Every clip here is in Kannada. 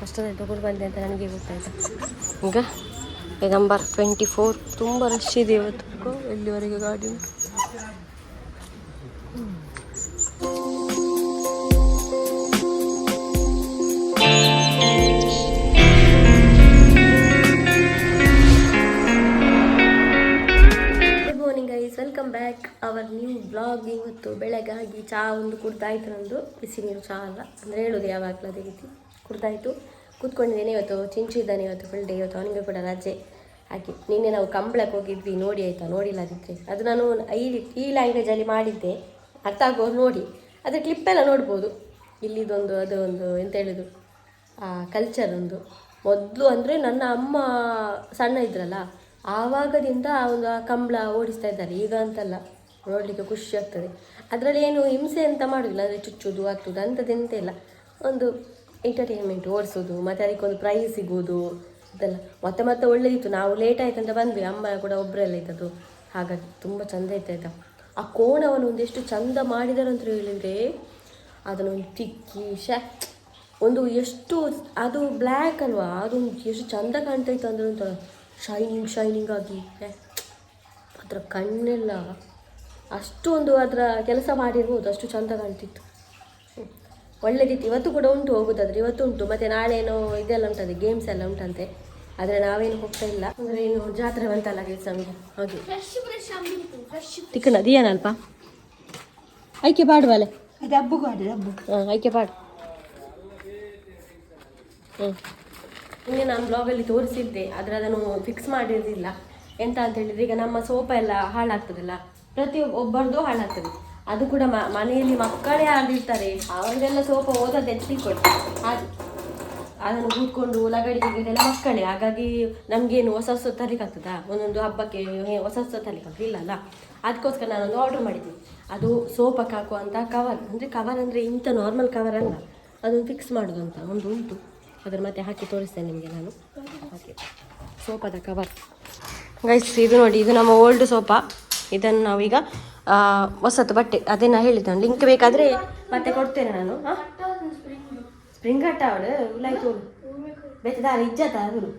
ಕಷ್ಟದಲ್ಲಿ ತಗೊಂಡು ಬಂದೆ ಅಂತ ನನಗೆ ಗೊತ್ತಾಯಿತು. ಈಗ ನಂಬರ್ 24 ತುಂಬ ರಶ್ ಇದೆ ಇವತ್ತು ಎಲ್ಲಿವರೆಗೆ ಗಾಡಿ. Welcome back our new blog. ಇವತ್ತು ಬೆಳಗಾಗಿ ಚಹಾ ಒಂದು ಕುಡ್ದಾಯ್ತು. ನಮ್ಮದು ಬಿಸಿ ನೀರು ಚಹಾ ಅಲ್ಲ ಅಂದರೆ ಹೇಳೋದು ಯಾವಾಗಲೂ ಅದೇ ರೀತಿ ಕುಡ್ದಾಯಿತು. ಕೂತ್ಕೊಂಡಿದ್ದೇನೆ. ಇವತ್ತು ಚಿಂಚು ಇದ್ದಾನೆ, ಇವತ್ತು ಫುಲ್ ಡೇ. ಇವತ್ತು ಅವನಿಗೆ ಕೂಡ ರಜೆ. ಹಾಗೆ ನಿನ್ನೆ ನಾವು ಕಂಬಳಕ್ಕೆ ಹೋಗಿದ್ವಿ, ನೋಡಿ ಆಯಿತಾ? ನೋಡಿಲ್ಲ ಅದಕ್ಕೆ. ಅದು ನಾನು ಈ ಲ್ಯಾಂಗ್ವೇಜಲ್ಲಿ ಮಾಡಿದ್ದೆ, ಅರ್ಥ ಆಗೋರು ನೋಡಿ. ಅದರ ಕ್ಲಿಪ್ಪೆಲ್ಲ ನೋಡ್ಬೋದು. ಇಲ್ಲಿದೊಂದು ಅದು ಒಂದು ಎಂತ ಹೇಳೋದು ಕಲ್ಚರ್ ಒಂದು. ಮೊದಲು ಅಂದರೆ ನನ್ನ ಅಮ್ಮ ಸಣ್ಣ ಇದ್ರಲ್ಲ ಆವಾಗದಿಂದ ಒಂದು ಕಂಬಳ ಓಡಿಸ್ತಾ ಇದ್ದಾರೆ. ಈಗ ಅಂತಲ್ಲ, ನೋಡಲಿಕ್ಕೆ ಖುಷಿ ಆಗ್ತದೆ. ಅದರಲ್ಲಿ ಏನು ಹಿಂಸೆ ಅಂತ ಮಾಡೋದಿಲ್ಲ, ಅಂದರೆ ಚುಚ್ಚೋದು ಆಗ್ತದೆ ಅಂಥದ್ದೆಂತ ಇಲ್ಲ. ಒಂದು ಎಂಟರ್ಟೈನ್ಮೆಂಟ್ ಓಡಿಸೋದು, ಮತ್ತು ಅದಕ್ಕೊಂದು ಪ್ರೈಸ್ ಸಿಗೋದು ಇದೆಲ್ಲ. ಮತ್ತೆ ಒಳ್ಳೆದಿತ್ತು. ನಾವು ಲೇಟ್ ಆಯ್ತು ಅಂತ ಬಂದ್ವಿ, ಅಮ್ಮ ಕೂಡ ಒಬ್ಬರೆಲ್ಲ ಇದ್ದದ್ದು. ಹಾಗಾಗಿ ತುಂಬ ಚೆಂದ ಇರ್ತಾಯಿದ್ದ. ಆ ಕೋಣವನ್ನು ಒಂದೆಷ್ಟು ಚೆಂದ ಮಾಡಿದ್ದಾರೆ ಅಂತ ಹೇಳಿದರೆ, ಅದನ್ನೊಂದು ತಿಕ್ಕಿ ಒಂದು ಎಷ್ಟು ಅದು ಬ್ಲ್ಯಾಕ್ ಅಲ್ವಾ, ಅದೊಂದು ಎಷ್ಟು ಚೆಂದ ಕಾಣ್ತಾಯಿತ್ತು ಅಂದರೆ ಒಂಥರ ಶೈನಿಂಗ್ ಆಗಿ. ಅದರ ಕಣ್ಣೆಲ್ಲ ಅಷ್ಟು ಒಂದು ಅದರ ಕೆಲಸ ಮಾಡಿರ್ಬೋದು, ಅಷ್ಟು ಚೆಂದ ಕಾಣ್ತಿತ್ತು. ಒಳ್ಳೆದಿತ್ತು. ಇವತ್ತು ಕೂಡ ಉಂಟು ಹೋಗೋದಾದ್ರೆ, ಇವತ್ತು ಉಂಟು. ಮತ್ತು ನಾಳೇನೋ ಇದೆಲ್ಲ ಉಂಟಂತೆ, ಗೇಮ್ಸ್ ಎಲ್ಲ ಉಂಟಂತೆ. ಆದರೆ ನಾವೇನು ಹೋಗ್ತಾ ಇಲ್ಲ, ಅಂದರೆ ಏನು ಜಾತ್ರೆ ಬಂತಲ್ಲ ಕೆಲಸ ನಮಗೆ. ಹಾಗೆ ತಿಕ್ಕನ ಅದೇನಲ್ಪ ಆಯ್ಕೆ ಪಾಡುವಲ್ಲ, ಹಾಂ ಆಯ್ಕೆ ಪಾಡು. ಇನ್ನೇ ನಾನು ಬ್ಲಾಗಲ್ಲಿ ತೋರಿಸಿದ್ದೆ, ಆದರೆ ಅದನ್ನು ಫಿಕ್ಸ್ ಮಾಡಿರೋದಿಲ್ಲ. ಎಂತ ಅಂತ ಹೇಳಿದರೆ, ಈಗ ನಮ್ಮ ಸೋಫಾ ಎಲ್ಲ ಹಾಳಾಗ್ತದಲ್ಲ, ಒಬ್ಬರದ್ದು ಹಾಳಾಗ್ತದೆ. ಅದು ಕೂಡ ಮನೆಯಲ್ಲಿ ಮಕ್ಕಳೇ ಆಡಿರ್ತಾರೆ, ಅವರಿಗೆಲ್ಲ ಸೋಫಾ ಓದೋದು ಎತ್ತಿಕೊಟ್ಟು ಅದನ್ನು ಕೂತ್ಕೊಂಡು ಲಗಡಿಗೆಲ್ಲ ಮಕ್ಕಳೇ. ಹಾಗಾಗಿ ನಮಗೇನು ಹೊಸ ತರಲಿಕ್ಕಾಗ್ತದಾ? ಒಂದೊಂದು ಹಬ್ಬಕ್ಕೆ ಹೊಸ ತರಲಿಕ್ಕಾಗ್ತದೆ ಇಲ್ಲಲ್ಲ. ಅದಕ್ಕೋಸ್ಕರ ನಾನೊಂದು ಆರ್ಡ್ರ್ ಮಾಡಿದ್ದೆ. ಅದು ಸೋಫಾಕ್ಕೆ ಹಾಕುವಂಥ ಕವರ್ ಅಂದರೆ ಇಂಥ ನಾರ್ಮಲ್ ಕವರ್ ಅಲ್ಲ, ಅದನ್ನು ಫಿಕ್ಸ್ ಮಾಡೋದು ಅಂತ ಒಂದು ಉಂಟು. ಅದರ ಮತ್ತೆ ಹಾಕಿ ತೋರಿಸ್ತೇನೆ ನಿಮಗೆ ನಾನು. ಹಾಗೆ ಸೋಫಾದ ಕವರ್ ಗೈಸ್, ಇದು ನೋಡಿ, ಇದು ನಮ್ಮ ಓಲ್ಡ್ ಸೋಫಾ. ಇದನ್ನು ನಾವೀಗ ಹೊಸತು ಬಟ್ಟೆ ಅದೇ ನಾನು ಹೇಳಿದ್ದೆ, ನಾನು ಲಿಂಕ್ ಬೇಕಾದರೆ ಮತ್ತೆ ಕೊಡ್ತೇನೆ ನಾನು. ಸ್ಪ್ರಿಂಗ್ ಅವಳು ಉಲಾಯ್ತು ಬೇತದಾರ ಇಜ್ಜತ ಅದು.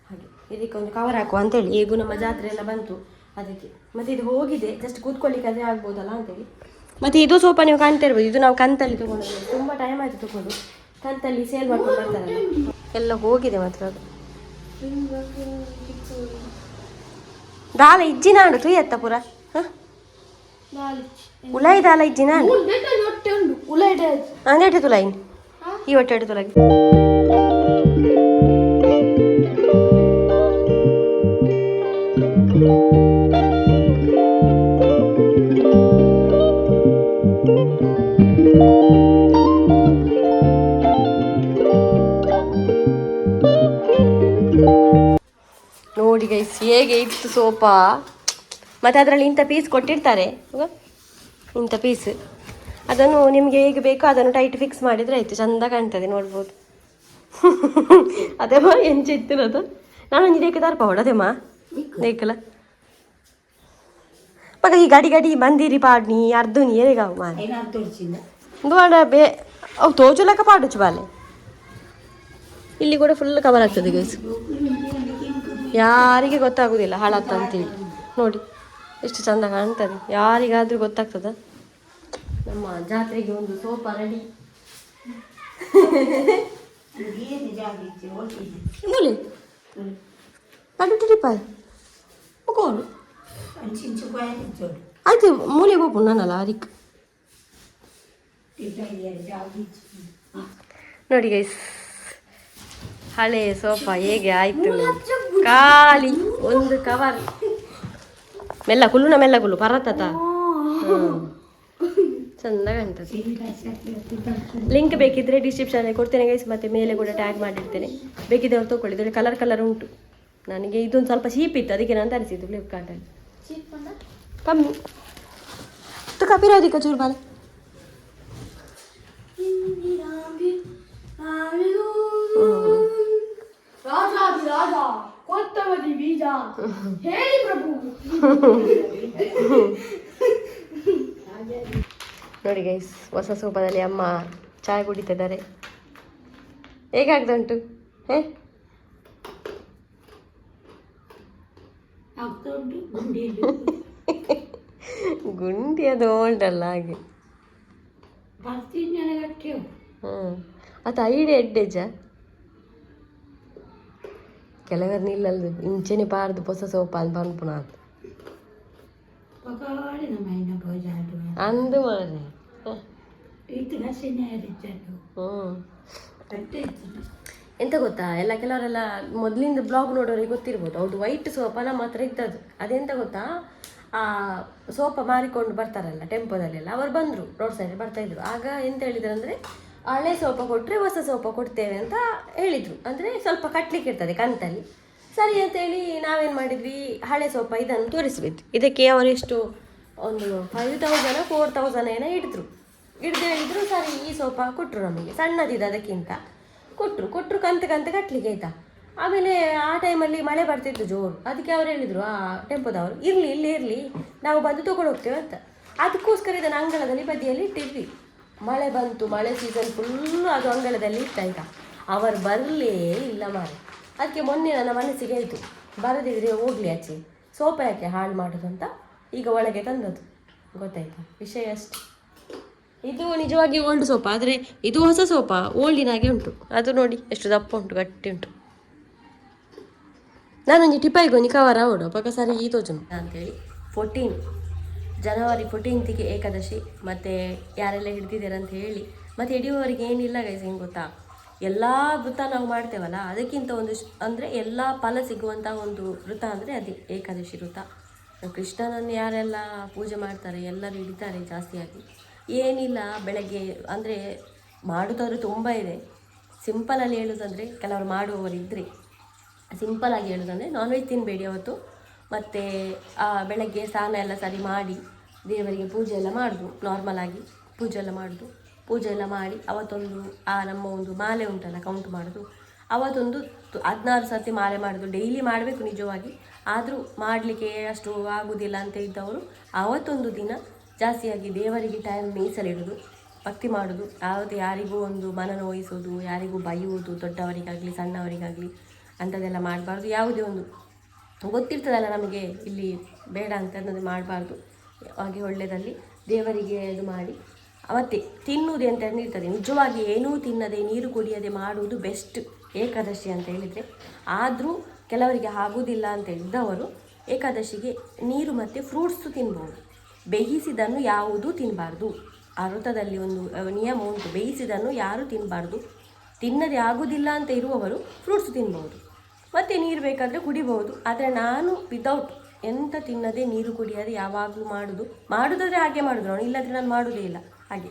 ಹಾಗೆ ಇದಕ್ಕೆ ಒಂದು ಕವರ್ ಹಾಕುವ ಅಂತೇಳಿ. ಹೇಗೂ ನಮ್ಮ ಜಾತ್ರೆ ಎಲ್ಲ ಬಂತು ಅದಕ್ಕೆ. ಮತ್ತು ಇದು ಹೋಗಿದೆ, ಜಸ್ಟ್ ಕೂತ್ಕೊಳ್ಳಿಕ್ಕೆ ಅದೇ ಆಗ್ಬೋದಲ್ಲ ಅಂತೇಳಿ. ಮತ್ತು ಇದು ಸೋಫಾ ನೀವು ಕಾಣ್ತಾ ಇರ್ಬೋದು, ಇದು ನಾವು ಕಂತಲ್ಲಿ ತೊಗೊಂಡು ತುಂಬ ಟೈಮ್ ಆಯಿತು ತೊಗೊಂಡು. ಕಂತಲ್ಲಿ ಸೇಲ್ ಮಾಡ್ಕೊಂಡು ಬರ್ತಾರಲ್ಲ, ಎಲ್ಲ ಹೋಗಿದೆ ಮಾತ್ರ ಅದು. ದಾಲ ಇಜ್ಜಿನಾಡು ತುಯ್ಯತ್ತ ಪುರ ಉಲಾಯಿ ದಾಲ ಇಜ್ಜಿನಾಡು ಅಂದೇಟು ತುಲಾಯಿ ಈ ಒಟ್ಟೆಡು ತುಲಾಗಿ. ನೋಡಿ ಗೈಸ್ ಹೇಗೆ ಇತ್ತು ಸೋಫಾ. ಮತ್ತು ಅದರಲ್ಲಿ ಇಂಥ ಪೀಸ್ ಕೊಟ್ಟಿರ್ತಾರೆ, ಇಂಥ ಪೀಸ್. ಅದನ್ನು ನಿಮಗೆ ಹೇಗೆ ಬೇಕೋ ಅದನ್ನು ಟೈಟ್ ಫಿಕ್ಸ್ ಮಾಡಿದರೆ ಆಯಿತು, ಚೆಂದ ಕಾಣ್ತದೆ, ನೋಡ್ಬೋದು. ಅದೇಮ್ಮ ಎಂಚ ಇತ್ತಿರೋದು. ನಾನೊಂದು ದೇಕ ತರ್ಪ ಹೊಡದೇಮ್ಮ ದೇಕಲ್ಲ ಮಗ. ಈ ಗಡಿ ಮಂದಿರಿ ಪಾಡ್ನಿ ಅರ್ಧ ನೀರೇಗಾವು ಮಾರೆ ದುವಾಡ ಬೇ ಅವು ತೋಚುಲಕ ಪಾಡುಚು ಬಾಲೆ. ಇಲ್ಲಿ ಕೂಡ ಫುಲ್ ಕವರ್ ಆಗ್ತದೆ ಗೈಸ್, ಯಾರಿಗೆ ಗೊತ್ತಾಗೋದಿಲ್ಲ ಹಾಳಾಗ್ತದೆ ಅಂತೇಳಿ. ನೋಡಿ ಎಷ್ಟು ಚೆಂದ ಕಾಣ್ತದೆ, ಯಾರಿಗಾದರೂ ಗೊತ್ತಾಗ್ತದ? ನಮ್ಮ ಜಾತ್ರೆಗೆ ಒಂದು ಸೋಫಾ ರೆಡಿ. ಮೂಲೆ ಆಯ್ತು ಮೂಲೆ ಹೋಗು ನಾನಲ್ಲ ಅದಕ್ಕೆ. ನೋಡಿ ಗೈಸ್ ಹಳೆ ಸೋಫಾ ಹೇಗೆ ಆಯ್ತು, ಖಾಲಿ ಒಂದು ಕವರ್. ಮೆಲ್ಲಗುಲು ಪರತತ ಚೆಂದ ಕಾಣ್ತದೆ. ಲಿಂಕ್ ಬೇಕಿದ್ರೆ ಡಿಸ್ಕ್ರಿಪ್ಷನಲ್ಲಿ ಕೊಡ್ತೇನೆ ಗೈಸ್, ಮತ್ತು ಮೇಲೆ ಕೂಡ ಟ್ಯಾಗ್ ಮಾಡಿರ್ತೇನೆ, ಬೇಕಿದ್ದವ್ರು ತೊಗೊಳ್ಳಿ. ಇದರಲ್ಲಿ ಕಲರ್ ಉಂಟು. ನನಗೆ ಇದೊಂದು ಸ್ವಲ್ಪ ಚೀಪ್ ಇತ್ತು, ಅದಕ್ಕೆ ನಾನು ತರಿಸಿದ್ದು ಫ್ಲಿಪ್ಕಾರ್ಟಲ್ಲಿ. ಕಮ್ಮಿ ಕಪಿರೋದಿಕ್ಕ ಚೂರು ಬಾಲ. ನೋಡಿ ಗೈಸ್, ಹೊಸ ಸೋಫಾದಲ್ಲಿ ಅಮ್ಮ ಚಾಯ್ ಕುಡಿತಿದ್ದಾರೆ. ಹೇಗಾಗ್ತಾ ಉಂಟು? ಗುಂಡಿ ಅದು ಉಂಟಲ್ಲ ಹಾಗೆ. ಅದು ಐಡಿಯಾ ಎಡ್ಡೆಜ ಕೆಲವರು ನಿಲ್ಲಲ್ದು ಇಂಚೆನೆ ಪಾರ್ದು ಹೊಸ ಸೋಪ ಅಂತ ಅನ್ಪುನ ಅಂದು ಮಾರೆ. ಎಂತ ಗೊತ್ತಾ, ಎಲ್ಲ ಕೆಲವರೆಲ್ಲ ಮೊದಲಿಂದ ಬ್ಲಾಗ್ ನೋಡೋರಿಗೆ ಗೊತ್ತಿರ್ಬೋದು, ಹೌದು ವೈಟ್ ಸೋಪ ನಮ್ಮ ಹತ್ರ ಇದ್ದದ್ದು. ಅದೆಂತ ಗೊತ್ತಾ, ಆ ಸೋಪ ಮಾರಿಕೊಂಡು ಬರ್ತಾರಲ್ಲ ಟೆಂಪೋದಲ್ಲೆಲ್ಲ, ಅವರು ಬಂದರು ರೋಡ್ ಸೈಡ್ ಬರ್ತಾಯಿದ್ರು. ಆಗ ಎಂತ ಹೇಳಿದ್ರು ಅಂದರೆ, ಹಳೆ ಸೋಪ ಕೊಟ್ಟರೆ ಹೊಸ ಸೋಪ ಕೊಡ್ತೇವೆ ಅಂತ ಹೇಳಿದರು. ಅಂದರೆ ಸ್ವಲ್ಪ ಕಟ್ಲಿಕ್ಕೆ ಇರ್ತದೆ ಕಂತಲ್ಲಿ. ಸರಿ ಅಂತೇಳಿ ನಾವೇನು ಮಾಡಿದ್ವಿ, ಹಳೆ ಸೋಪ ಇದನ್ನು ತೋರಿಸ್ಬಿಟ್ಟು ಇದಕ್ಕೆ ಅವರೆಷ್ಟು ಒಂದು 5,000 4,000 ಏನೋ ಹಿಡಿದ್ರು ಹೇಳಿದ್ರು. ಸರಿ ಈ ಸೋಪ ಕೊಟ್ಟರು ನಮಗೆ, ಸಣ್ಣದಿದೆ ಅದಕ್ಕಿಂತ ಕೊಟ್ಟರು ಕಂತು ಕಟ್ಟಲಿಕ್ಕೆ ಆಯಿತಾ. ಆಮೇಲೆ ಆ ಟೈಮಲ್ಲಿ ಮಳೆ ಬರ್ತಿತ್ತು ಜೋರು. ಅದಕ್ಕೆ ಅವ್ರು ಹೇಳಿದರು, ಆ ಟೆಂಪೋದವರು, ಇರಲಿ ನಾವು ಬಂದು ತೊಗೊಂಡು ಹೋಗ್ತೇವೆ ಅಂತ. ಅದಕ್ಕೋಸ್ಕರ ಇದನ್ನು ಅಂಗಳದಲ್ಲಿ ಬದಿಯಲ್ಲಿ ಇಟ್ಟಿದ್ವಿ. ಮಳೆ ಬಂತು, ಮಳೆ ಸೀಸನ್ ಫುಲ್ಲು ಅದು ಅಂಗಳದಲ್ಲಿ ಇತ್ತಾಯ್ತಾ. ಅವರು ಬರಲೇ ಇಲ್ಲ ಮಾರೆ. ಅದಕ್ಕೆ ಮೊನ್ನೆ ನನ್ನ ಮನಸ್ಸಿಗೆ ಆಯಿತು, ಬರದಿದ್ರೆ ಹೋಗಲಿ ಆಚೆ, ಸೋಪ ಯಾಕೆ ಹಾಳು ಮಾಡೋದು ಅಂತ ಈಗ ಒಳಗೆ ತಂದದ್ದು. ಗೊತ್ತಾಯ್ತಾ ವಿಷಯ ಅಷ್ಟೆ. ಇದು ನಿಜವಾಗಿ ಓಲ್ಡ್ ಸೋಪ, ಆದರೆ ಇದು ಹೊಸ ಸೋಪ ಓಲ್ಡಿನಾಗೆ ಉಂಟು. ಅದು ನೋಡಿ ಎಷ್ಟು ದಪ್ಪ ಉಂಟು, ಗಟ್ಟಿ ಉಂಟು. ನಾನೊಂದು ಟಿಪಾಯಿಗೊನಿ ಕವರ್ ಅವಡು ಪಕ್ಕ ಸರಿ ಈ ತೋಜನು ಅಂತೇಳಿ. ಜನವರಿ 14ಗೆ ಏಕಾದಶಿ. ಮತ್ತು ಯಾರೆಲ್ಲ ಹಿಡ್ದಿದ್ದೀರ ಅಂತ ಹೇಳಿ. ಮತ್ತು ಹಿಡಿಯುವವರಿಗೆ ಏನಿಲ್ಲ ಗೈಸ್, ಹೆಂಗೆ ಗೊತ್ತಾ, ಎಲ್ಲ ವೃತ ನಾವು ಮಾಡ್ತೇವಲ್ಲ, ಅದಕ್ಕಿಂತ ಒಂದು ಅಂದರೆ ಎಲ್ಲ ಫಲ ಸಿಗುವಂಥ ಒಂದು ವೃತ ಅಂದರೆ ಅದೇ ಏಕಾದಶಿ ವೃತ. ಕೃಷ್ಣನನ್ನು ಯಾರೆಲ್ಲ ಪೂಜೆ ಮಾಡ್ತಾರೆ ಎಲ್ಲರೂ ಹಿಡಿತಾರೆ ಜಾಸ್ತಿಯಾಗಿ. ಏನಿಲ್ಲ, ಬೆಳಗ್ಗೆ ಅಂದರೆ ಮಾಡುತ್ತವರು ತುಂಬ ಇದೆ. ಸಿಂಪಲಲ್ಲಿ ಹೇಳೋದಂದರೆ, ಕೆಲವರು ಮಾಡುವವರಿದ್ದರೆ ಸಿಂಪಲಾಗಿ ಹೇಳೋದಂದರೆ, ನಾನ್ ವೆಜ್ ತಿನ್ನಬೇಡಿ ಅವತ್ತು. ಮತ್ತು ಬೆಳಗ್ಗೆ ಸ್ನಾನ ಎಲ್ಲ ಸರಿ ಮಾಡಿ ದೇವರಿಗೆ ಪೂಜೆ ಎಲ್ಲ ಮಾಡೋದು, ನಾರ್ಮಲಾಗಿ ಪೂಜೆ ಎಲ್ಲ ಮಾಡಿ ಅವತ್ತೊಂದು ನಮ್ಮ ಒಂದು ಮಾಲೆ ಉಂಟಲ್ಲ ಕೌಂಟ್ ಮಾಡೋದು, ಅವತ್ತೊಂದು 16 ಸರ್ತಿ ಮಾಲೆ ಮಾಡೋದು. ಡೈಲಿ ಮಾಡಬೇಕು ನಿಜವಾಗಿ, ಆದರೂ ಮಾಡಲಿಕ್ಕೆ ಅಷ್ಟು ಆಗೋದಿಲ್ಲ ಅಂತ ಇದ್ದವರು ಅವತ್ತೊಂದು ದಿನ ಜಾಸ್ತಿಯಾಗಿ ದೇವರಿಗೆ ಟೈಮ್ ಮೀಸಲಿಡೋದು, ಭಕ್ತಿ ಮಾಡೋದು. ಯಾವುದು ಯಾರಿಗೂ ಒಂದು ಮನ ನೋಯಿಸೋದು, ಯಾರಿಗೂ ಬೈಯುವುದು, ದೊಡ್ಡವರಿಗಾಗಲಿ ಸಣ್ಣವರಿಗಾಗಲಿ ಅಂಥದ್ದೆಲ್ಲ ಮಾಡಬಾರ್ದು. ಯಾವುದೇ ಒಂದು ಗೊತ್ತಿರ್ತದಲ್ಲ ನಮಗೆ ಇಲ್ಲಿ ಬೇಡ ಅಂತ ಅನ್ನೋದು ಮಾಡಬಾರ್ದು. ಹಾಗೆ ಒಳ್ಳೆಯದಲ್ಲಿ ದೇವರಿಗೆ ಇದು ಮಾಡಿ ಅವತ್ತೇ ತಿನ್ನುವುದು ಅಂತ ಇರ್ತದೆ. ನಿಜವಾಗಿ ಏನೂ ತಿನ್ನದೆ ನೀರು ಕುಡಿಯದೆ ಮಾಡುವುದು ಬೆಸ್ಟ್ ಏಕಾದಶಿ ಅಂತ ಹೇಳಿದರೆ. ಆದರೂ ಕೆಲವರಿಗೆ ಆಗುವುದಿಲ್ಲ ಅಂತ ಇದ್ದವರು ಏಕಾದಶಿಗೆ ನೀರು ಮತ್ತು ಫ್ರೂಟ್ಸು ತಿನ್ಬೋದು. ಬೇಯಿಸಿದನ್ನು ಯಾವುದೂ ತಿನ್ನಬಾರ್ದು. ಆ ವೃತದಲ್ಲಿ ಒಂದು ನಿಯಮ ಉಂಟು, ಬೇಯಿಸಿದನ್ನು ಯಾರೂ ತಿನ್ನಬಾರ್ದು. ತಿನ್ನದೆ ಆಗೋದಿಲ್ಲ ಅಂತ ಇರುವವರು ಫ್ರೂಟ್ಸ್ ತಿನ್ಬೋದು, ಮತ್ತು ನೀರು ಬೇಕಾದರೆ ಕುಡಿಬೋದು. ಆದರೆ ನಾನು ವಿತೌಟ್ ಎಂತ ತಿನ್ನದೆ ನೀರು ಕುಡಿಯದೆ ಯಾವಾಗಲೂ ಮಾಡೋದಾದರೆ ಹಾಗೆ ಮಾಡೋದು ನಾನು, ಇಲ್ಲಾಂದರೆ ನಾನು ಮಾಡೋದೇ ಇಲ್ಲ. ಹಾಗೆ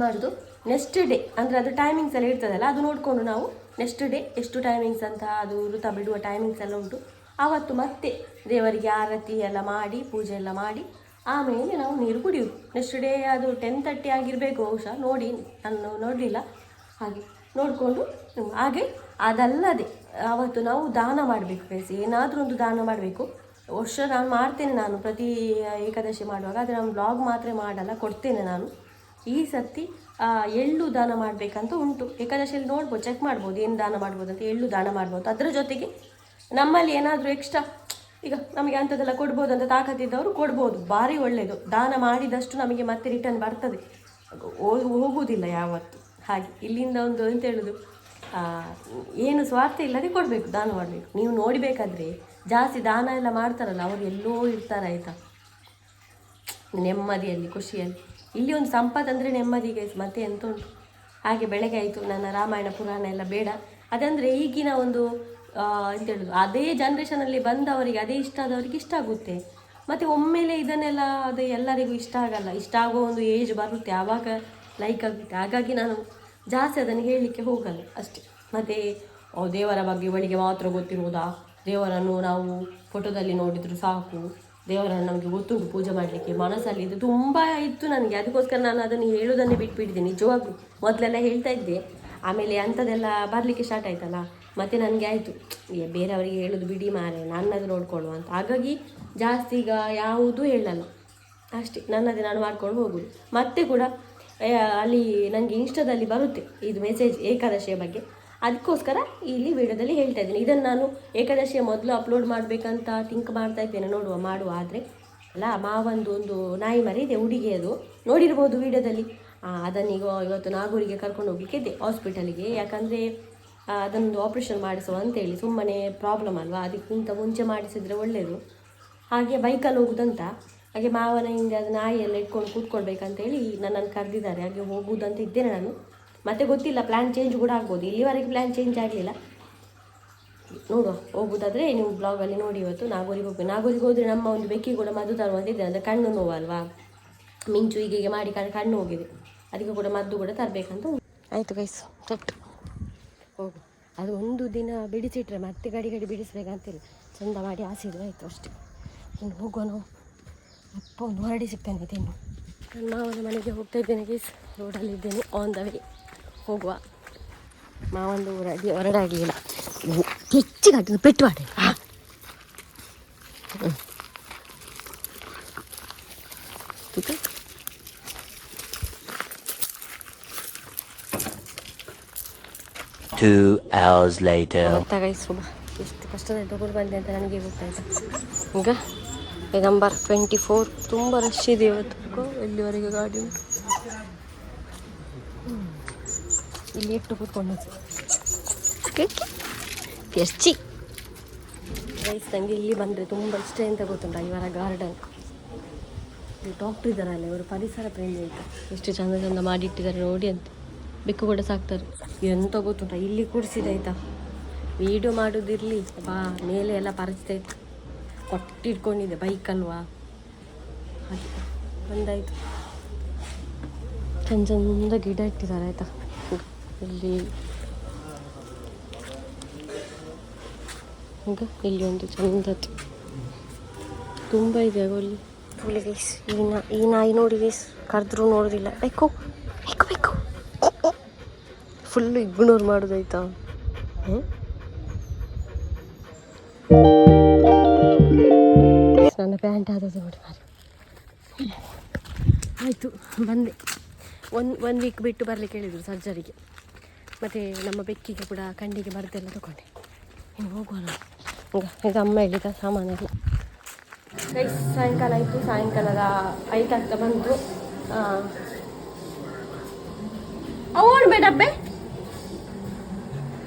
ಮಾಡೋದು. ನೆಕ್ಸ್ಟ್ ಡೇ ಅಂದರೆ ಅದು ಟೈಮಿಂಗ್ಸ್ ಎಲ್ಲ ಇರ್ತದಲ್ಲ, ಅದು ನೋಡಿಕೊಂಡು ನಾವು ನೆಕ್ಸ್ಟ್ ಡೇ ಎಷ್ಟು ಟೈಮಿಂಗ್ಸ್ ಅಂತ ಅದು ವೃತ ಬಿಡುವ ಟೈಮಿಂಗ್ಸ್ ಎಲ್ಲ ಉಂಟು. ಆವತ್ತು ಮತ್ತೆ ದೇವರಿಗೆ ಆರತಿ ಎಲ್ಲ ಮಾಡಿ ಪೂಜೆ ಎಲ್ಲ ಮಾಡಿ ಆಮೇಲೆ ನಾವು ನೀರು ಕುಡಿಯೋದು. ನೆಕ್ಸ್ಟ್ ಡೇ ಅದು 10:30 ಆಗಿರಬೇಕು ಬಹುಶಃ, ನೋಡಿ ನಾನು ನೋಡಲಿಲ್ಲ. ಹಾಗೆ ನೋಡಿಕೊಂಡು ಹಾಗೆ ಅದಲ್ಲದೆ ಆವತ್ತು ನಾವು ದಾನ ಮಾಡಬೇಕು ಫ್ರೆಂಡ್ಸ್, ಏನಾದರೂ ಒಂದು ದಾನ ಮಾಡಬೇಕು. ವರ್ಷ ನಾನು ಮಾಡ್ತೇನೆ, ನಾನು ಪ್ರತಿ ಏಕಾದಶಿ ಮಾಡುವಾಗ, ಆದರೆ ನಾನು ಬ್ಲಾಗ್ ಮಾತ್ರ ಮಾಡಲ್ಲ, ಕೊಡ್ತೇನೆ ನಾನು. ಈ ಸರ್ತಿ ಎಳ್ಳು ದಾನ ಮಾಡಬೇಕಂತ ಉಂಟು. ಏಕಾದಶಿಯಲ್ಲಿ ನೋಡ್ಬೋದು, ಚೆಕ್ ಮಾಡ್ಬೋದು ಏನು ದಾನ ಮಾಡ್ಬೋದು ಅಂತ. ಎಳ್ಳು ದಾನ ಮಾಡ್ಬೋದು. ಅದರ ಜೊತೆಗೆ ನಮ್ಮಲ್ಲಿ ಏನಾದರೂ ಎಕ್ಸ್ಟ್ರಾ ಈಗ ನಮಗೆ ಅಂಥದ್ದೆಲ್ಲ ಕೊಡ್ಬೋದು ಅಂತ ತಾಕತ್ತಿದ್ದವರು ಕೊಡ್ಬೋದು. ಭಾರಿ ಒಳ್ಳೆಯದು. ದಾನ ಮಾಡಿದಷ್ಟು ನಮಗೆ ಮತ್ತೆ ರಿಟರ್ನ್ ಬರ್ತದೆ, ಹೋಗುವುದಿಲ್ಲ ಯಾವತ್ತು. ಹಾಗೆ ಇಲ್ಲಿಂದ ಒಂದು ಎಂತ ಹೇಳೋದು, ಏನು ಸ್ವಾರ್ಥ ಇಲ್ಲದೆ ಕೊಡಬೇಕು, ದಾನ ಮಾಡಬೇಕು. ನೀವು ನೋಡಬೇಕಾದ್ರೆ ಜಾಸ್ತಿ ದಾನ ಎಲ್ಲ ಮಾಡ್ತಾರಲ್ಲ, ಅವರು ಎಲ್ಲೋ ಇರ್ತಾರೆ ಆಯಿತಾ, ನೆಮ್ಮದಿಯಲ್ಲಿ ಖುಷಿಯಲ್ಲಿ. ಇಲ್ಲಿ ಒಂದು ಸಂಪತ್ತು ಅಂದರೆ ನೆಮ್ಮದಿಗೆ ಮತ್ತೆ ಎಂತ ಉಂಟು. ಹಾಗೆ ಬೆಳಗ್ಗೆ ಆಯಿತು, ನನ್ನ ರಾಮಾಯಣ ಪುರಾಣ ಎಲ್ಲ ಬೇಡ. ಅದಂದರೆ ಈಗಿನ ಒಂದು ಎಂತ ಹೇಳೋದು, ಅದೇ ಜನ್ರೇಷನಲ್ಲಿ ಬಂದವರಿಗೆ ಅದೇ ಇಷ್ಟ ಆದವರಿಗೆ ಇಷ್ಟ ಆಗುತ್ತೆ. ಮತ್ತು ಒಮ್ಮೆಲೆ ಇದನ್ನೆಲ್ಲ ಅದು ಎಲ್ಲರಿಗೂ ಇಷ್ಟ ಆಗಲ್ಲ. ಇಷ್ಟ ಆಗೋ ಒಂದು ಏಜ್ ಬರುತ್ತೆ, ಆವಾಗ ಲೈಕ್ ಆಗುತ್ತೆ. ಹಾಗಾಗಿ ನಾನು ಜಾಸ್ತಿ ಅದನ್ನು ಹೇಳಲಿಕ್ಕೆ ಹೋಗಲ್ಲ ಅಷ್ಟೇ. ಮತ್ತು ದೇವರ ಬಗ್ಗೆ ಇವಳಿಗೆ ಮಾತ್ರ ಗೊತ್ತಿರುವುದಾ, ದೇವರನ್ನು ನಾವು ಫೋಟೋದಲ್ಲಿ ನೋಡಿದರೂ ಸಾಕು, ದೇವರನ್ನು ನಮಗೆ ಗೊತ್ತುಂಟು ಪೂಜೆ ಮಾಡಲಿಕ್ಕೆ, ಮನಸ್ಸಲ್ಲಿ ಇದು ತುಂಬ ಇತ್ತು ನನಗೆ. ಅದಕ್ಕೋಸ್ಕರ ನಾನು ಅದನ್ನು ಹೇಳೋದನ್ನೇ ಬಿಟ್ಬಿಟ್ಟಿದ್ದೆ ನಿಜವಾಗ್ಲೂ. ಮೊದಲೆಲ್ಲ ಹೇಳ್ತಾ ಇದ್ದೆ, ಆಮೇಲೆ ಅಂಥದ್ದೆಲ್ಲ ಬರಲಿಕ್ಕೆ ಸ್ಟಾರ್ಟ್ ಆಯ್ತಲ್ಲ, ಮತ್ತು ನನಗೆ ಆಯಿತು ಬೇರೆಯವರಿಗೆ ಹೇಳೋದು ಬಿಡಿ ಮಾರೆ, ನನ್ನದು ನೋಡ್ಕೊಳ್ಳುವ ಅಂತ. ಹಾಗಾಗಿ ಜಾಸ್ತಿ ಈಗ ಯಾವುದೂ ಹೇಳಲ್ಲ, ಅಷ್ಟೇ ನನ್ನದೇ ನಾನು ಮಾಡ್ಕೊಂಡು ಹೋಗೋದು. ಮತ್ತೆ ಕೂಡ ಅಲ್ಲಿ ನನಗೆ ಇನ್ಸ್ಟಾದಲ್ಲಿ ಬರುತ್ತೆ ಇದು ಮೆಸೇಜ್ ಏಕಾದಶಿಯ ಬಗ್ಗೆ. ಅದಕ್ಕೋಸ್ಕರ ಇಲ್ಲಿ ವಿಡಿಯೋದಲ್ಲಿ ಹೇಳ್ತಾ ಇದ್ದೀನಿ. ಇದನ್ನು ನಾನು ಏಕಾದಶಿಯ ಮೊದಲು ಅಪ್ಲೋಡ್ ಮಾಡಬೇಕಂತ ಥಿಂಕ್ ಮಾಡ್ತಾ ಇದ್ದೇನೆ, ಮಾಡುವ ಆದರೆ ಅಲ್ಲ ಮಾವಂದು ಒಂದು ನಾಯಿ ಮರಿ ಇದೆ, ಹುಡುಗಿ ಅದು ನೋಡಿರ್ಬೋದು ವಿಡಿಯೋದಲ್ಲಿ. ಅದನ್ನೀಗ ಇವತ್ತು ನಾಗೂರಿಗೆ ಕರ್ಕೊಂಡು ಹೋಗ್ಲಿಕ್ಕೆ ಇದೆ ಹಾಸ್ಪಿಟಲಿಗೆ. ಯಾಕಂದರೆ ಅದನ್ನೊಂದು ಆಪ್ರೇಷನ್ ಮಾಡಿಸುವ ಅಂತೇಳಿ, ಸುಮ್ಮನೆ ಪ್ರಾಬ್ಲಮ್ ಅಲ್ವಾ, ಅದಕ್ಕಿಂತ ಮುಂಚೆ ಮಾಡಿಸಿದರೆ ಒಳ್ಳೆಯದು. ಹಾಗೆ ಬೈಕಲ್ಲಿ ಹೋಗುದಂತ, ಹಾಗೆ ಮಾವನ ಹಿಂದೆ ಅದು ನಾಯಿ ಎಲ್ಲ ಇಟ್ಕೊಂಡು ಕೂತ್ಕೊಳ್ಬೇಕಂತೇಳಿ ನನ್ನನ್ನು ಕರೆದಿದ್ದಾರೆ. ಹಾಗೆ ಹೋಗುವುದಂತ ಇದ್ದೇನೆ ನಾನು. ಮತ್ತೆ ಗೊತ್ತಿಲ್ಲ, ಪ್ಲ್ಯಾನ್ ಚೇಂಜ್ ಕೂಡ ಆಗ್ಬೋದು. ಇಲ್ಲಿವರೆಗೆ ಪ್ಲ್ಯಾನ್ ಚೇಂಜ್ ಆಗಲಿಲ್ಲ, ನೋಡುವ. ಹೋಗುದಾದರೆ ನೀವು ಬ್ಲಾಗಲ್ಲಿ ನೋಡಿ. ಇವತ್ತು ನಾಗೂರಿಗೆ ಹೋಗ್ಬೇಕು. ನಾಗೂರಿಗೆ ಹೋದರೆ ನಮ್ಮ ಒಂದು ಬೆಕ್ಕಿ ಕೂಡ ಮದ್ದು ತರುವಂತಿದೆ, ಅಂದರೆ ಕಣ್ಣು ನೋವಲ್ವಾ, ಮಿಂಚು ಹೀಗೆ ಮಾಡಿ ಕಣ್ಣು ಹೋಗಿದೆ, ಅದಕ್ಕೆ ಕೂಡ ಮದ್ದು ಕೂಡ ತರಬೇಕಂತ. ಆಯಿತು ಗೈಸ್, ತೊಟ್ಟು ಹೋಗು. ಅದು ಒಂದು ದಿನ ಬಿಡಿಸಿಟ್ರೆ ಮತ್ತೆ ಗಡಿ ಬಿಡಿಸ್ಬೇಕಂತಿಲ್ಲ, ಚಂದ ಮಾಡಿ ಹಾಸಿದ್ರೆ ಆಯಿತು ಅಷ್ಟೇ. ಇನ್ನು ಹೋಗುವ ನಾವು. ಅಪ್ಪ ಒಂದು ಹೊರಡಿ ಸಿಗ್ತಾನೆ ಇನ್ನು. ನನ್ನ ಮಾವನ ಮನೆಗೆ ಹೋಗ್ತಾ ಇದ್ದೇನೆ ಗೈಸ್, ರೋಡಲ್ಲಿದ್ದೇನೆ, ಆನ್ ದ ವೇ ಹೋಗುವ. ಮಾವಂದು ಹೊರಡಾಗಲಿಲ್ಲ, ಹೆಚ್ಚಿಗೆ ಪೆಟ್ಟು ಮಾಡಿ. ಎಷ್ಟು ಕಷ್ಟದಲ್ಲಿ ತಗೊಂಡು ಬಂದೆ ಅಂತ ನನಗೆ ಗೊತ್ತಾಯ್ತು. ಈಗ ನಂಬರ್ 24 ತುಂಬ ರಶ್ ಇದೆ ಇವತ್ತು. ಎಲ್ಲಿವರೆಗೆ ಗಾಡಿ ಉಂಟು, ಇಲ್ಲಿ ಇಟ್ಟು ಕೂತ್ಕೊಂಡು ಎರ್ಚಿ ರೈಸ್. ನನಗೆ ಇಲ್ಲಿ ಬಂದರೆ ತುಂಬ ಇಷ್ಟ ಅಂತ ಗೊತ್ತುಂಟ, ಇವರ ಗಾರ್ಡನ್. ಈ ಡಾಕ್ಟ್ರ್ ಇದ್ದಾರಲ್ಲ, ಇವರು ಪರಿಸರ ಪ್ರೇಮಿ ಆಯಿತು. ಎಷ್ಟು ಚಂದ ಮಾಡಿಟ್ಟಿದ್ದಾರೆ ನೋಡಿ ಅಂತ. ಬೆಕ್ಕು ಕೂಡ ಸಾಕ್ತಾರೆ. ಎಂತ ಗೊತ್ತುಂಟ, ಇಲ್ಲಿ ಕೂಡಿಸಿದೆ ಆಯಿತಾ, ವೀಡಿಯೋ ಮಾಡೋದಿರಲಿ ಬಾ, ಮೇಲೆ ಎಲ್ಲ ಪರಿಚಿತ ಇತ್ತು, ಕೊಟ್ಟಿಟ್ಕೊಂಡಿದ್ದೆ ಬೈಕಲ್ವಾ, ಹಾಗೆ ಬಂದಾಯಿತು. ಚಂದ ಗಿಡ ಇಟ್ಟಿದ್ದಾರೆ ಆಯಿತಾ. ಇಲ್ಲಿ ಈಗ ಇಲ್ಲಿ ಒಂದು ಚಂದದ್ದು ತುಂಬ ಇದೆ ಅಲ್ಲಿ ಫುಲ್ ಗೈಸ್. ಈ ನಾಯಿ ನೋಡಿ ಗೈಸ್, ಕರೆದ್ರೂ ನೋಡೋದಿಲ್ಲ. ಬೇಕು ಫುಲ್ಲು ಇಗ್ನೋರ್ ಮಾಡೋದಾಯ್ತಾ. ನನ್ನ ಪ್ಯಾಂಟ್ ಆದದ್ದು ನೋಡಿ ಮಾರಿ. ಆಯಿತು, ಬಂದೆ. ಒನ್ ವೀಕ್ ಬಿಟ್ಟು ಬರಲಿಕ್ಕೆ ಹೇಳಿದರು ಸರ್ಜರಿಗೆ. ಮತ್ತು ನಮ್ಮ ಬೆಕ್ಕಿಗೆ ಕೂಡ ಕಣ್ಣಿಗೆ ಬರದೆಲ್ಲ ತಗೊಂಡೆ. ಇನ್ನು ಹೋಗುವ ನಾವು. ಇದು ಅಮ್ಮ ಹೇಳಿದ ಸಾಮಾನೆಲ್ಲ. ಸಾಯಂಕಾಲ ಆಯಿತು, ಸಾಯಂಕಾಲದ 5 ಆಗ್ತಾ ಬಂತು. ಓಡ್ಬೇಡಬ್ಬೆ,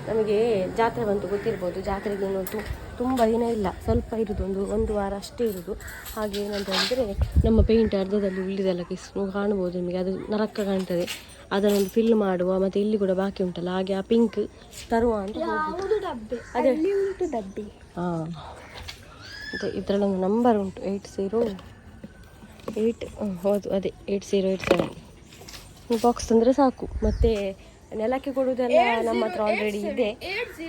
ನಮಗೆ ಜಾತ್ರೆ ಬಂತು ಗೊತ್ತಿರ್ಬೋದು. ಜಾತ್ರೆಗೆ ಇನ್ನೊಂದು ತುಂಬ ದಿನ ಇಲ್ಲ, ಸ್ವಲ್ಪ ಇರೋದು, ಒಂದು ವಾರ ಅಷ್ಟೇ ಇರೋದು. ಹಾಗೆ ಏನಂತಂದರೆ ನಮ್ಮ ಪೇಂಟ್ ಅರ್ಧದಲ್ಲಿ ಉಳಿದೆಲ್ಲ ನೀವು ಕಾಣ್ಬೋದು ನಿಮಗೆ, ಅದು ನರಕ ಕಾಣ್ತದೆ. ಅದನ್ನೊಂದು ಫಿಲ್ ಮಾಡುವ, ಮತ್ತು ಇಲ್ಲಿ ಕೂಡ ಬಾಕಿ ಉಂಟಲ್ಲ, ಹಾಗೆ ಆ ಪಿಂಕ್ ತರುವ ಅಂತ ಅದೇ ಉಂಟು ಡಬ್ಬಿ. ಹಾಂ, ಇದರಲ್ಲೊಂದು ನಂಬರ್ ಉಂಟು 808. ಹೌದು, ಅದೇ 8087 ಬಾಕ್ಸ್ ತಂದರೆ ಸಾಕು. ಮತ್ತು ನೆಲಕ್ಕೆ ಕೊಡುವುದೆಲ್ಲ ನಮ್ಮ ಹತ್ರ ಆಲ್ರೆಡಿ ಇದೆ,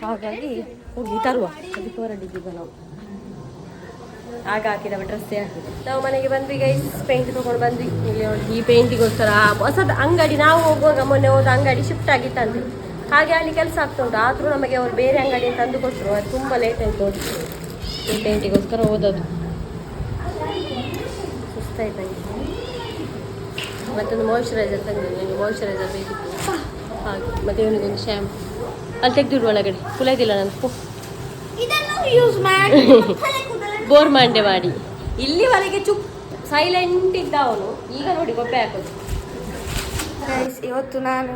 ಹಾಗಾಗಿ ಹೋಗಿ ತರುವ. ಅದಕ್ಕೆ ಹೊರಡಿದ್ದೀವಿ ನಾವು. ಆಗ ಹಾಕಿದ ಡ್ರೆಸ್ಸೇ ಹಾಕಿದೆ. ನಾವು ಮನೆಗೆ ಬಂದ್ವಿ ಗೈಸ್, ಪೇಂಟ್ ತೊಗೊಂಡು ಬಂದ್ವಿ. ಈ ಪೇಂಟಿಗೋಸ್ಕರ ಹೊಸದು ಅಂಗಡಿ, ನಾವು ಹೋಗುವಾಗ ಮೊನ್ನೆ ಹೋದ ಅಂಗಡಿ ಶಿಫ್ಟ್ ಆಗಿತ್ತಂತೆ, ಹಾಗೆ ಅಲ್ಲಿ ಕೆಲಸ ಆಗ್ತಾ ಉಂಟು. ಆದರೂ ನಮಗೆ ಅವರು ಬೇರೆ ಅಂಗಡಿ ತಂದು ಕೊಟ್ಟರು. ಅದು ತುಂಬ ಲೇಟ್ ಆಯಿತು ನೋಡಿ, ಈ ಪೇಂಟಿಗೋಸ್ಕರ ಓದೋದು ಸುಸ್ತಾಯ್ತಾಗಿ. ಮತ್ತೊಂದು ಮಾಯ್ಶ್ಚರೈಸರ್ ತಂದಿದ್ದೀನಿ, ಮಾಯ್ಶ್ಚರೈಸರ್ ಬೇಕಿತ್ತು ಹಾಗೆ. ಮತ್ತು ಇವನಿಗೊಂದು ಶ್ಯಾಂಪು ಅಲ್ಲಿ ತೆಗೆದಿಡು ಒಳಗಡೆ, ಕುಲಾಯ್ದಿಲ್ಲ ನಾನು ಬೋರ್ ಮಂಡೆ ಮಾಡಿ. ಇಲ್ಲಿವರೆಗೆ ಸೈಲೆಂಟ್ ಇದ್ದ ಅವನು, ಈಗ ನೋಡಿ ಗೊಬ್ಬೆ ಹಾಕೋದು. ಇವತ್ತು ನಾನು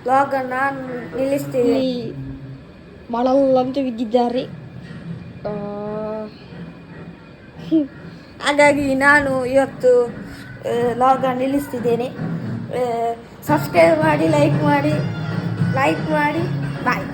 ವ್ಲಾಗನ್ನು ನಾನು ನಿಲ್ಲಿಸ್ತೀನಿ. ಮಳೆಲ್ಲಂತ ಬಿದ್ದಿದ್ದಾರೆ, ಹಾಗಾಗಿ ನಾನು ಇವತ್ತು ವ್ಲಾಗನ್ನು ನಿಲ್ಲಿಸ್ತಿದ್ದೇನೆ. ಸಬ್ಸ್ಕ್ರೈಬ್ ಮಾಡಿ, ಲೈಕ್ ಮಾಡಿ, ಬಾಯ್.